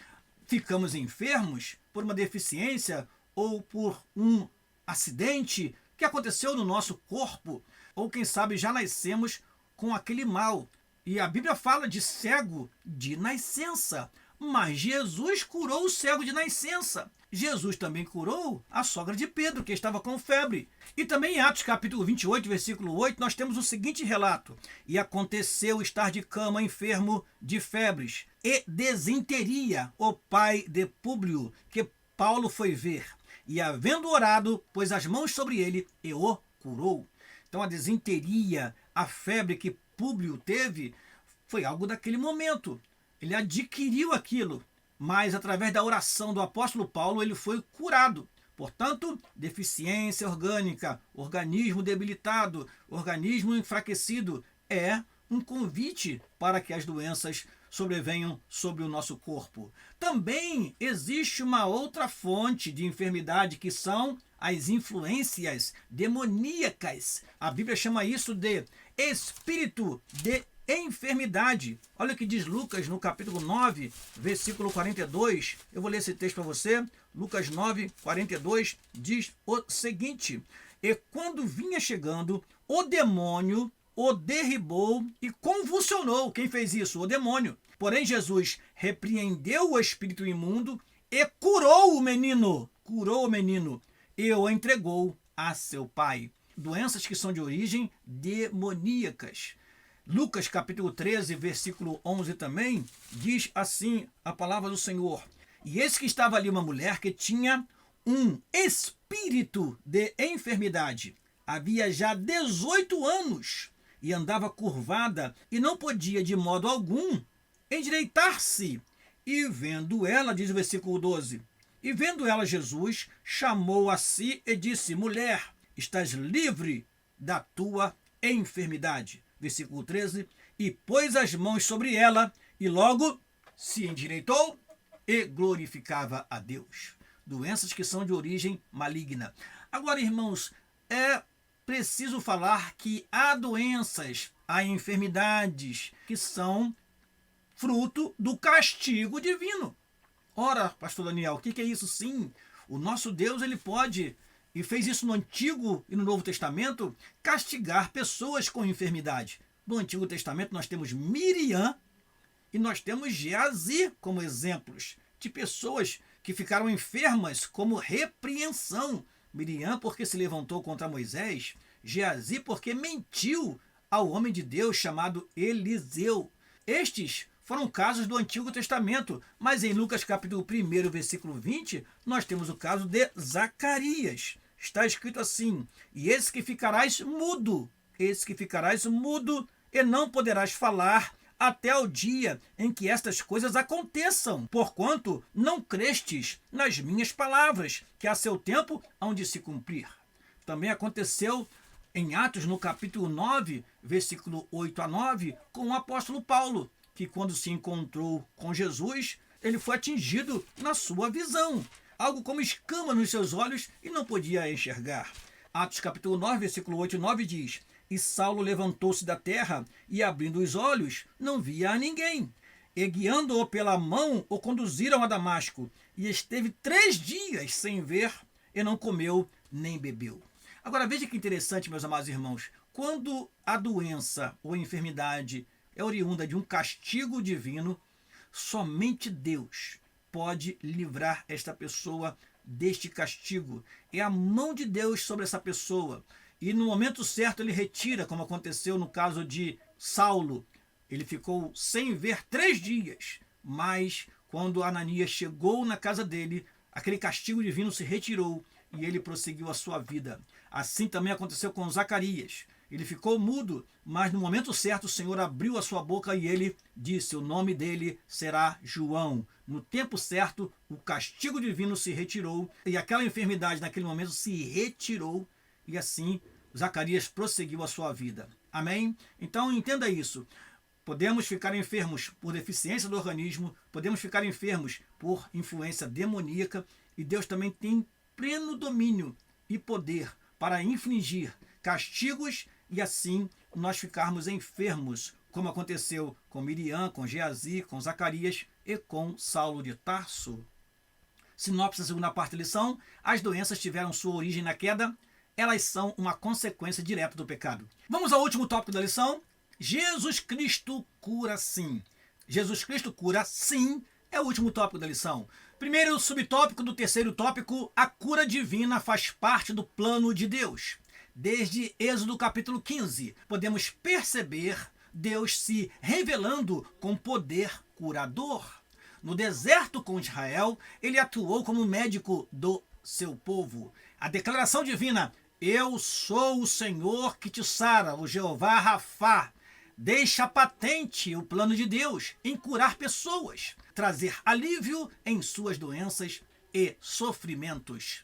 [SPEAKER 1] ficamos enfermos por uma deficiência ou por um acidente que aconteceu no nosso corpo, ou quem sabe já nascemos com aquele mal. E a Bíblia fala de cego de nascença, mas Jesus curou o cego de nascença. Jesus também curou a sogra de Pedro, que estava com febre. E também em Atos capítulo 28, versículo 8, nós temos o seguinte relato. E aconteceu estar de cama enfermo de febres e desinteria o pai de Públio, que Paulo foi ver. E havendo orado, pôs as mãos sobre ele e o curou. Então a desinteria, a febre que Públio teve, foi algo daquele momento. Ele adquiriu aquilo, mas através da oração do apóstolo Paulo, ele foi curado. Portanto, deficiência orgânica, organismo debilitado, organismo enfraquecido, é um convite para que as doenças sobrevenham sobre o nosso corpo. Também existe uma outra fonte de enfermidade, que são as influências demoníacas. A Bíblia chama isso de espírito de enfermidade. Olha o que diz Lucas no capítulo 9, versículo 42. Eu vou ler esse texto para você. Lucas 9, 42 diz o seguinte: e quando vinha chegando, o demônio o derribou e convulsionou. Quem fez isso? O demônio. Porém, Jesus repreendeu o espírito imundo e curou o menino. Curou o menino e o entregou a seu pai. Doenças que são de origem demoníacas. Lucas capítulo 13, versículo 11 também, diz assim a palavra do Senhor. E eis que estava ali uma mulher que tinha um espírito de enfermidade. Havia já 18 anos e andava curvada e não podia de modo algum endireitar-se. E vendo ela, diz o versículo 12, e vendo ela Jesus, chamou a si e disse: mulher, estás livre da tua enfermidade. Versículo 13, e pôs as mãos sobre ela, e logo se endireitou e glorificava a Deus. Doenças que são de origem maligna. Agora, irmãos, é preciso falar que há doenças, há enfermidades que são fruto do castigo divino. Ora, pastor Daniel, o que é isso? Sim, o nosso Deus, ele pode, e fez isso no Antigo e no Novo Testamento, castigar pessoas com enfermidade. No Antigo Testamento nós temos Miriam e nós temos Geazi como exemplos de pessoas que ficaram enfermas como repreensão. Miriam porque se levantou contra Moisés, Geazi porque mentiu ao homem de Deus chamado Eliseu. Estes foram casos do Antigo Testamento, mas em Lucas capítulo 1, versículo 20, nós temos o caso de Zacarias. Está escrito assim: e eis que ficarás mudo, e não poderás falar até o dia em que estas coisas aconteçam, porquanto não crestes nas minhas palavras, que a seu tempo hão de se cumprir. Também aconteceu em Atos, no capítulo 9, versículo 8 a 9, com o apóstolo Paulo, que quando se encontrou com Jesus, ele foi atingido na sua visão, algo como escama nos seus olhos e não podia enxergar. Atos capítulo 9, versículo 8 e 9 diz: e Saulo levantou-se da terra e, abrindo os olhos, não via a ninguém. E, guiando-o pela mão, o conduziram a Damasco. E esteve 3 dias sem ver, e não comeu nem bebeu. Agora, veja que interessante, meus amados irmãos. Quando a doença ou a enfermidade é oriunda de um castigo divino, somente Deus pode livrar esta pessoa deste castigo. É a mão de Deus sobre essa pessoa. e no momento certo ele retira, como aconteceu no caso de Saulo. Ele ficou sem ver 3 dias, mas quando Ananias chegou na casa dele, aquele castigo divino se retirou e ele prosseguiu a sua vida. Assim também aconteceu com Zacarias. Ele ficou mudo, mas no momento certo o Senhor abriu a sua boca e ele disse: o nome dele será João. No tempo certo, o castigo divino se retirou e aquela enfermidade naquele momento se retirou e assim Zacarias prosseguiu a sua vida. Amém? Então entenda isso. Podemos ficar enfermos por deficiência do organismo, podemos ficar enfermos por influência demoníaca e Deus também tem pleno domínio e poder para infligir castigos e assim nós ficarmos enfermos, como aconteceu com Miriam, com Geazi, com Zacarias e com Saulo de Tarso. Sinopse da segunda parte da lição: as doenças tiveram sua origem na queda, elas são uma consequência direta do pecado. Vamos ao último tópico da lição. Jesus Cristo cura sim. Jesus Cristo cura sim é o último tópico da lição. Primeiro subtópico do terceiro tópico: a cura divina faz parte do plano de Deus. Desde Êxodo capítulo 15, podemos perceber Deus se revelando com poder curador. No deserto com Israel, ele atuou como médico do seu povo. A declaração divina: eu sou o Senhor que te sara, o Jeová Rafá, deixa patente o plano de Deus em curar pessoas, trazer alívio em suas doenças e sofrimentos.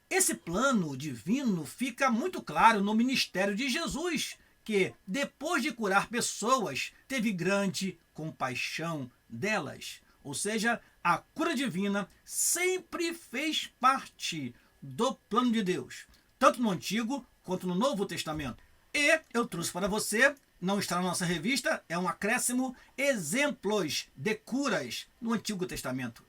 [SPEAKER 1] Esse plano divino fica muito claro no ministério de Jesus, que, depois de curar pessoas, teve grande compaixão delas. Ou seja, a cura divina sempre fez parte do plano de Deus, tanto no Antigo quanto no Novo Testamento. E eu trouxe para você, não está na nossa revista, é um acréscimo, exemplos de curas no Antigo Testamento.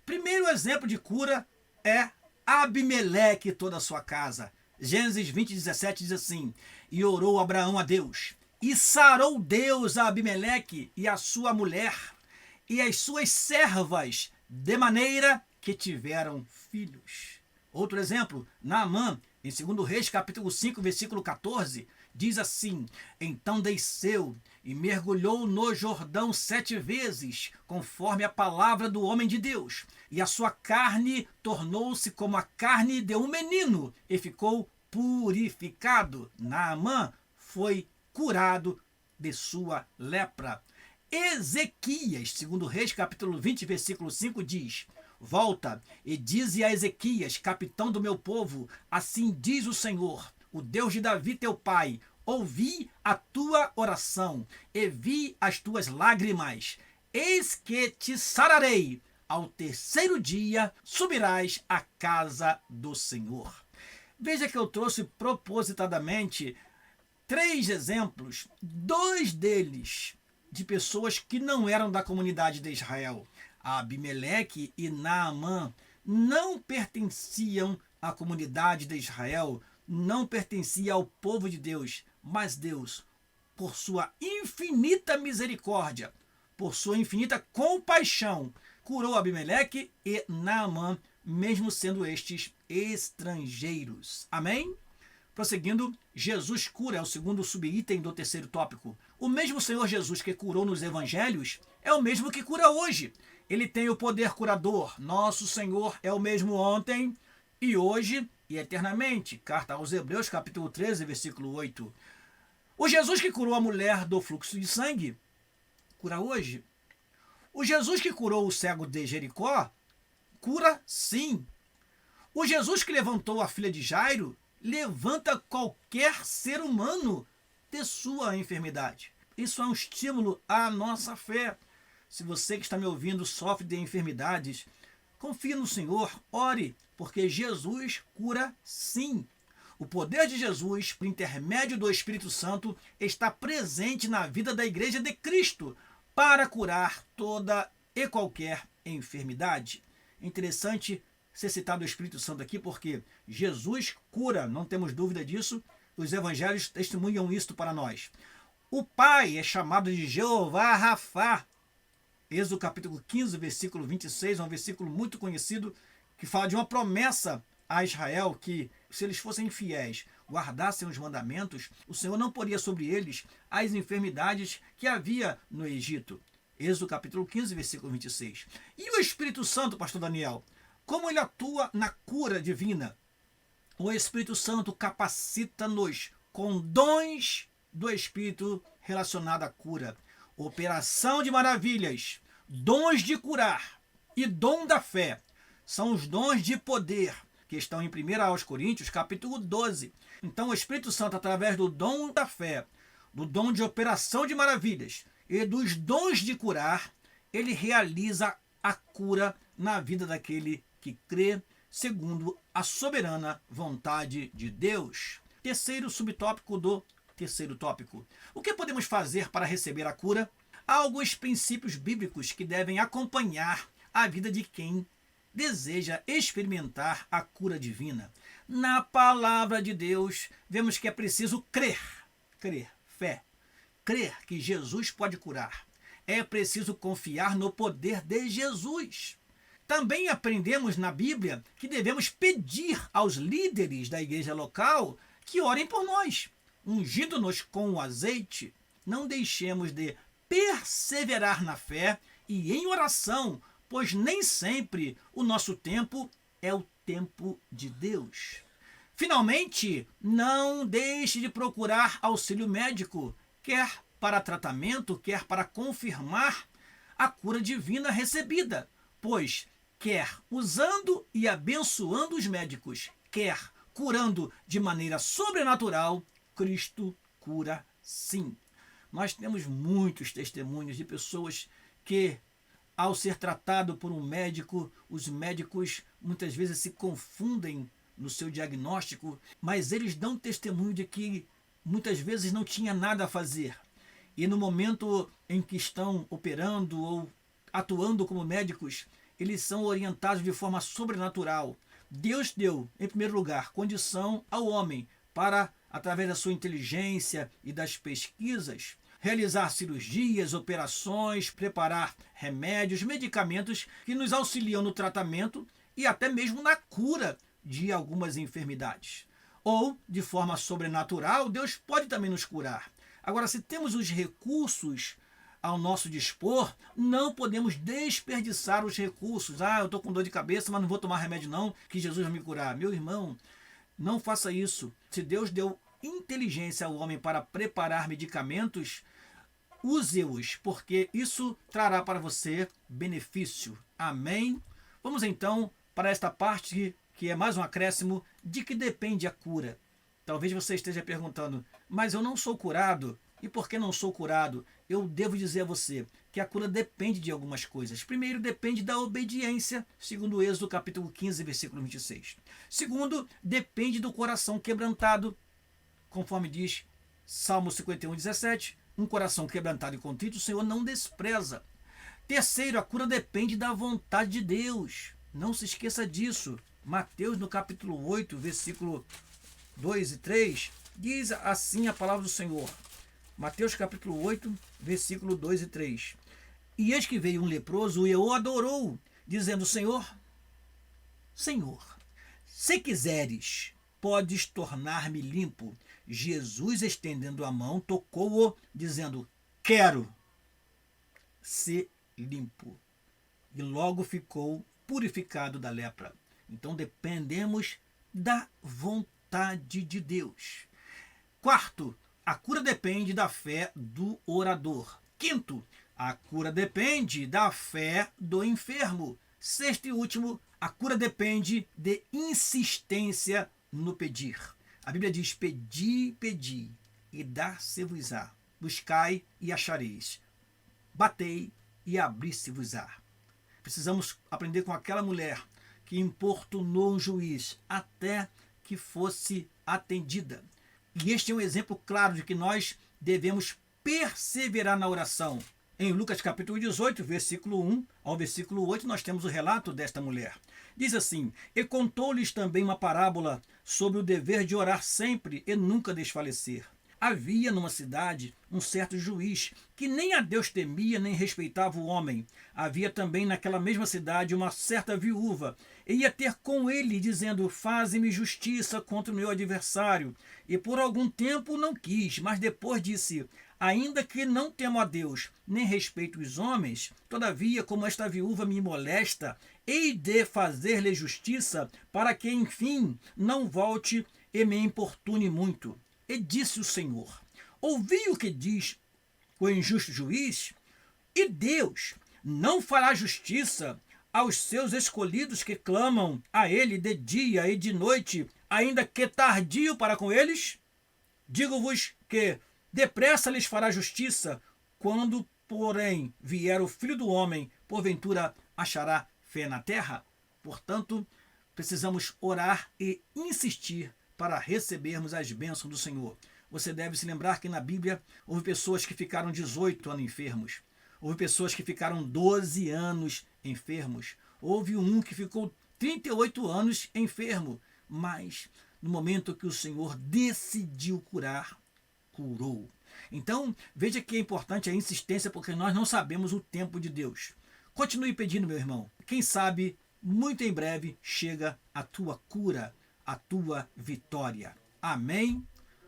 [SPEAKER 1] Primeiro exemplo de cura é Abimeleque e toda a sua casa. Gênesis 20:17 diz assim: e orou Abraão a Deus, e sarou Deus a Abimeleque e a sua mulher e as suas servas, de maneira que tiveram filhos. Outro exemplo, Naamã, em 2 Reis, capítulo 5, versículo 14, diz assim: então desceu e mergulhou no Jordão 7 vezes, conforme a palavra do homem de Deus, e a sua carne tornou-se como a carne de um menino, e ficou purificado. Naamã foi curado de sua lepra. Ezequias, 2 Reis, capítulo 20, versículo 5, diz: volta e dize a Ezequias, capitão do meu povo, assim diz o Senhor, o Deus de Davi teu pai: ouvi a tua oração e vi as tuas lágrimas. Eis que te sararei. Ao terceiro dia subirás à casa do Senhor. Veja que eu trouxe propositadamente 3 exemplos, 2 deles de pessoas que não eram da comunidade de Israel. Abimeleque e Naamã não pertenciam à comunidade de Israel, não pertencia ao povo de Deus, mas Deus, por sua infinita misericórdia, por sua infinita compaixão, curou Abimeleque e Naamã, mesmo sendo estes estrangeiros. Amém? Prosseguindo, Jesus cura é o segundo subitem do terceiro tópico. O mesmo Senhor Jesus que curou nos evangelhos é o mesmo que cura hoje. Ele tem o poder curador. Nosso Senhor é o mesmo ontem e hoje e eternamente. Carta aos Hebreus, capítulo 13, versículo 8. O Jesus que curou a mulher do fluxo de sangue, cura hoje. O Jesus que curou o cego de Jericó, cura sim. O Jesus que levantou a filha de Jairo, levanta qualquer ser humano de sua enfermidade. Isso é um estímulo à nossa fé. Se você que está me ouvindo sofre de enfermidades, confie no Senhor, ore, porque Jesus cura sim. O poder de Jesus, por intermédio do Espírito Santo, está presente na vida da Igreja de Cristo para curar toda e qualquer enfermidade. É interessante ser citado o Espírito Santo aqui, porque Jesus cura, não temos dúvida disso, os evangelhos testemunham isto para nós. O Pai é chamado de Jeová Rafá. Êxodo capítulo 15, versículo 26, é um versículo muito conhecido, que fala de uma promessa a Israel que, se eles fossem fiéis, guardassem os mandamentos, o Senhor não poria sobre eles as enfermidades que havia no Egito. Êxodo capítulo 15, versículo 26. E o Espírito Santo, pastor Daniel, como ele atua na cura divina? O Espírito Santo capacita-nos com dons do Espírito relacionado à cura. Operação de maravilhas, dons de curar e dom da fé são os dons de poder que estão em 1 Coríntios, capítulo 12. Então, o Espírito Santo, através do dom da fé, do dom de operação de maravilhas e dos dons de curar, ele realiza a cura na vida daquele que crê, segundo a soberana vontade de Deus. Terceiro subtópico do terceiro tópico. O que podemos fazer para receber a cura? Há alguns princípios bíblicos que devem acompanhar a vida de quem deseja experimentar a cura divina. Na palavra de Deus, vemos que é preciso crer, fé, crer que Jesus pode curar. É preciso confiar no poder de Jesus. Também aprendemos na Bíblia que devemos pedir aos líderes da igreja local que orem por nós, ungindo-nos com o azeite. Não deixemos de perseverar na fé e em oração, pois nem sempre o nosso tempo é o tempo de Deus. Finalmente, não deixe de procurar auxílio médico, quer para tratamento, quer para confirmar a cura divina recebida, pois quer usando e abençoando os médicos, quer curando de maneira sobrenatural, Cristo cura sim. Nós temos muitos testemunhos de pessoas que, ao ser tratado por um médico, os médicos muitas vezes se confundem no seu diagnóstico, mas eles dão testemunho de que muitas vezes não tinha nada a fazer. E no momento em que estão operando ou atuando como médicos, eles são orientados de forma sobrenatural. Deus deu, em primeiro lugar, condição ao homem para, através da sua inteligência e das pesquisas, realizar cirurgias, operações, preparar remédios, medicamentos que nos auxiliam no tratamento e até mesmo na cura de algumas enfermidades. Ou, de forma sobrenatural, Deus pode também nos curar. Agora, se temos os recursos ao nosso dispor, não podemos desperdiçar os recursos. Eu estou com dor de cabeça, mas não vou tomar remédio não, que Jesus vai me curar. Meu irmão, não faça isso. Se Deus deu inteligência ao homem para preparar medicamentos, use-os, porque isso trará para você benefício. Amém? Vamos então para esta parte que é mais um acréscimo de que depende a cura. Talvez você esteja perguntando, mas eu não sou curado? E por que não sou curado? Eu devo dizer a você que a cura depende de algumas coisas. Primeiro, depende da obediência, segundo Êxodo capítulo 15, versículo 26. Segundo, depende do coração quebrantado, conforme diz Salmo 51, 17. Um coração quebrantado e contrito, o Senhor não despreza. Terceiro, a cura depende da vontade de Deus. Não se esqueça disso. Mateus, no capítulo 8, versículo 2 e 3, diz assim a palavra do Senhor. Mateus capítulo 8, versículo 2 e 3. E eis que veio um leproso e o adorou, dizendo, Senhor, se quiseres, podes tornar-me limpo. Jesus, estendendo a mão, tocou-o, dizendo, quero ser limpo. E logo ficou purificado da lepra. Então dependemos da vontade de Deus. Quarto, a cura depende da fé do orador. Quinto, a cura depende da fé do enfermo. Sexto e último, a cura depende de insistência no pedir. A Bíblia diz, pedi, pedi, e dar-se-vos-á. Buscai e achareis. Batei e abri-se-vos-á. Precisamos aprender com aquela mulher que importunou um juiz até que fosse atendida. E este é um exemplo claro de que nós devemos perseverar na oração. Em Lucas capítulo 18, versículo 1 ao versículo 8, nós temos o relato desta mulher. Diz assim, e contou-lhes também uma parábola sobre o dever de orar sempre e nunca desfalecer, Havia numa cidade um certo juiz que nem a Deus temia nem respeitava o homem. Havia também naquela mesma cidade uma certa viúva, e ia ter com ele, dizendo: faze-me justiça contra o meu adversário. E por algum tempo não quis, mas depois disse: ainda que não temo a Deus, nem respeito os homens, todavia, como esta viúva me molesta, hei de fazer-lhe justiça, para que, enfim, não volte e me importune muito. E disse o Senhor: ouvi o que diz o injusto juiz, e Deus não fará justiça aos seus escolhidos que clamam a ele de dia e de noite, ainda que tardio para com eles? Digo-vos que depressa lhes fará justiça. Quando, porém, vier o Filho do Homem, porventura achará fé na terra? Portanto, precisamos orar e insistir para recebermos as bênçãos do Senhor. Você deve se lembrar que na Bíblia houve pessoas que ficaram 18 anos enfermos. Houve pessoas que ficaram 12 anos enfermos. Houve um que ficou 38 anos enfermo. Mas no momento que o Senhor decidiu curar, curou. Então, veja que é importante a insistência, porque nós não sabemos o tempo de Deus. Continue pedindo, meu irmão. Quem sabe, muito em breve, chega a tua cura, a tua vitória. Amém?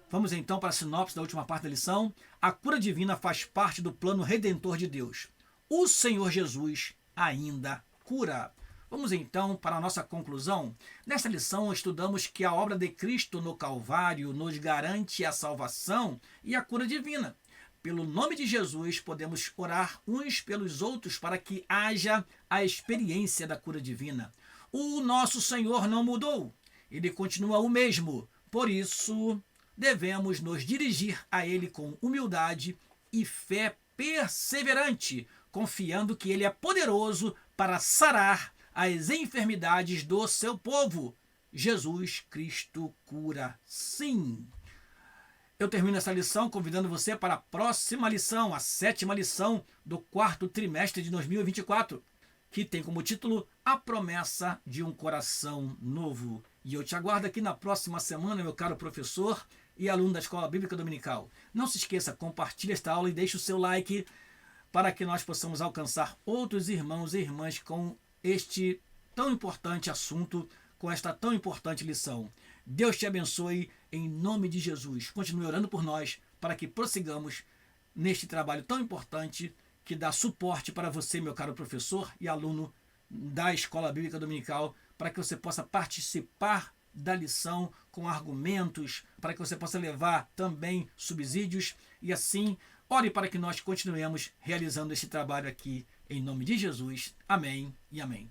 [SPEAKER 1] Vamos então para a sinopse da última parte da lição. A cura divina faz parte do plano redentor de Deus. O Senhor Jesus ainda cura. Vamos então para a nossa conclusão. Nesta lição estudamos que a obra de Cristo no Calvário nos garante a salvação e a cura divina. Pelo nome de Jesus, podemos orar uns pelos outros para que haja a experiência da cura divina. O nosso Senhor não mudou. Ele continua o mesmo. Por isso, devemos nos dirigir a Ele com humildade e fé perseverante, confiando que Ele é poderoso para sarar as enfermidades do seu povo. Jesus Cristo cura, sim. Eu termino essa lição convidando você para a próxima lição, a 7ª lição do 4º trimestre de 2024, que tem como título A Promessa de um Coração Novo. E eu te aguardo aqui na próxima semana, meu caro professor e aluno da Escola Bíblica Dominical. Não se esqueça, compartilhe esta aula e deixe o seu like para que nós possamos alcançar outros irmãos e irmãs com este tão importante assunto, com esta tão importante lição. Deus te abençoe em nome de Jesus. Continue orando por nós para que prossigamos neste trabalho tão importante que dá suporte para você, meu caro professor e aluno da Escola Bíblica Dominical, para que você possa participar da lição com argumentos, para que você possa levar também subsídios e assim ore para que nós continuemos realizando este trabalho aqui em nome de Jesus. Amém e amém.